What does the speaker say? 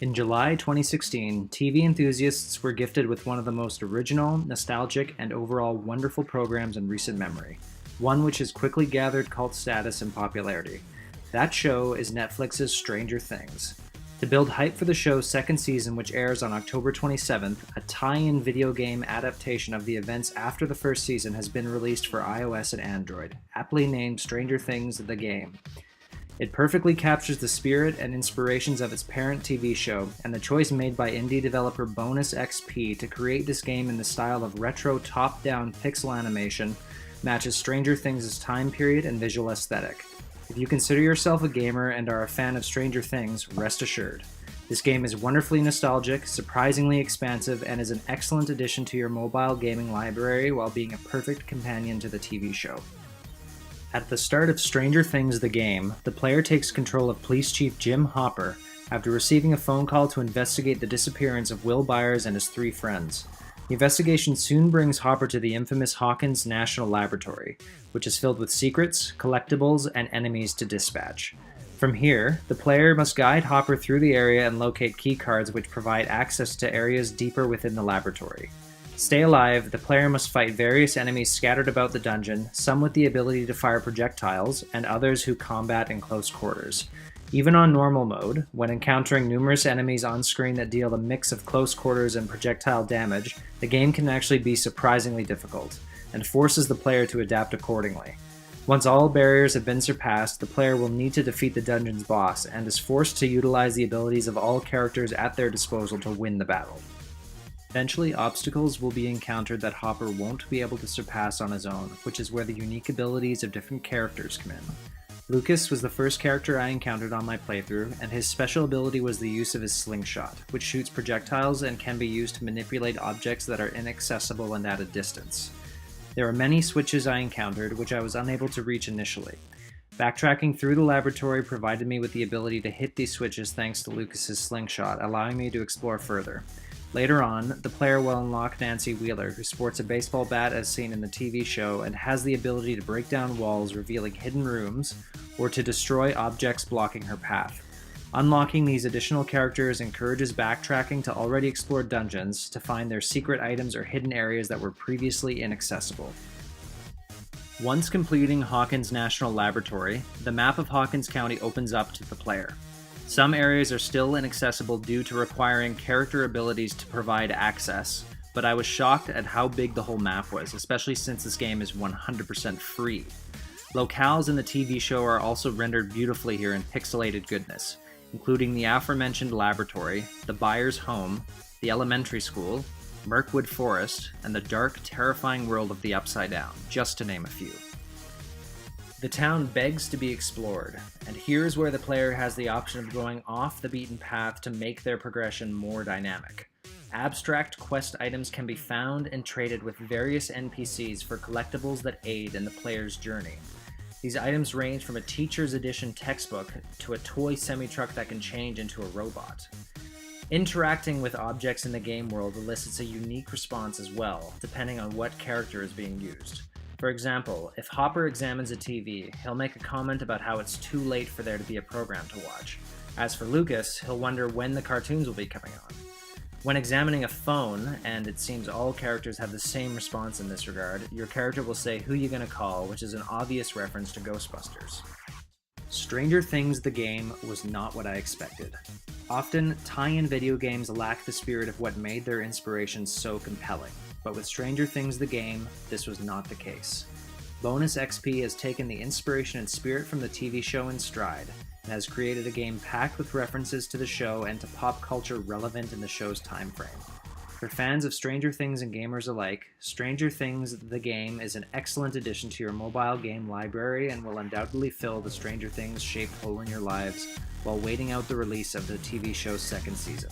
In July 2016, TV enthusiasts were gifted with one of the most original, nostalgic, and overall wonderful programs in recent memory, one which has quickly gathered cult status and popularity. That show is Netflix's Stranger Things. To build hype for the show's second season, which airs on October 27th, a tie-in video game adaptation of the events after the first season has been released for iOS and Android, aptly named Stranger Things The Game. It perfectly captures the spirit and inspirations of its parent TV show, and the choice made by indie developer Bonus XP to create this game in the style of retro top-down pixel animation matches Stranger Things' time period and visual aesthetic. If you consider yourself a gamer and are a fan of Stranger Things, rest assured. This game is wonderfully nostalgic, surprisingly expansive, and is an excellent addition to your mobile gaming library while being a perfect companion to the TV show. At the start of Stranger Things the game, the player takes control of Police Chief Jim Hopper after receiving a phone call to investigate the disappearance of Will Byers and his three friends. The investigation soon brings Hopper to the infamous Hawkins National Laboratory, which is filled with secrets, collectibles, and enemies to dispatch. From here, the player must guide Hopper through the area and locate keycards which provide access to areas deeper within the laboratory. To stay alive, the player must fight various enemies scattered about the dungeon, some with the ability to fire projectiles, and others who combat in close quarters. Even on normal mode, when encountering numerous enemies on screen that deal a mix of close quarters and projectile damage, the game can actually be surprisingly difficult, and forces the player to adapt accordingly. Once all barriers have been surpassed, the player will need to defeat the dungeon's boss, and is forced to utilize the abilities of all characters at their disposal to win the battle. Eventually, obstacles will be encountered that Hopper won't be able to surpass on his own, which is where the unique abilities of different characters come in. Lucas was the first character I encountered on my playthrough, and his special ability was the use of his slingshot, which shoots projectiles and can be used to manipulate objects that are inaccessible and at a distance. There are many switches I encountered, which I was unable to reach initially. Backtracking through the laboratory provided me with the ability to hit these switches thanks to Lucas's slingshot, allowing me to explore further. Later on, the player will unlock Nancy Wheeler, who sports a baseball bat as seen in the TV show and has the ability to break down walls revealing hidden rooms or to destroy objects blocking her path. Unlocking these additional characters encourages backtracking to already explored dungeons to find their secret items or hidden areas that were previously inaccessible. Once completing Hawkins National Laboratory, the map of Hawkins County opens up to the player. Some areas are still inaccessible due to requiring character abilities to provide access, but I was shocked at how big the whole map was, especially since this game is 100% free. Locales in the TV show are also rendered beautifully here in pixelated goodness, including the aforementioned laboratory, the Byers' home, the elementary school, Mirkwood Forest, and the dark, terrifying world of the Upside Down, just to name a few. The town begs to be explored, and here's where the player has the option of going off the beaten path to make their progression more dynamic. Abstract quest items can be found and traded with various NPCs for collectibles that aid in the player's journey. These items range from a teacher's edition textbook to a toy semi-truck that can change into a robot. Interacting with objects in the game world elicits a unique response as well, depending on what character is being used. For example, if Hopper examines a TV, he'll make a comment about how it's too late for there to be a program to watch. As for Lucas, he'll wonder when the cartoons will be coming on. When examining a phone, and it seems all characters have the same response in this regard, your character will say who you're gonna call, which is an obvious reference to Ghostbusters. Stranger Things the game was not what I expected. Often, tie-in video games lack the spirit of what made their inspiration so compelling, but with Stranger Things the game, this was not the case. Bonus XP has taken the inspiration and spirit from the TV show in stride, and has created a game packed with references to the show and to pop culture relevant in the show's time frame. For fans of Stranger Things and gamers alike, Stranger Things the game is an excellent addition to your mobile game library and will undoubtedly fill the Stranger Things shaped hole in your lives while waiting out the release of the TV show's second season.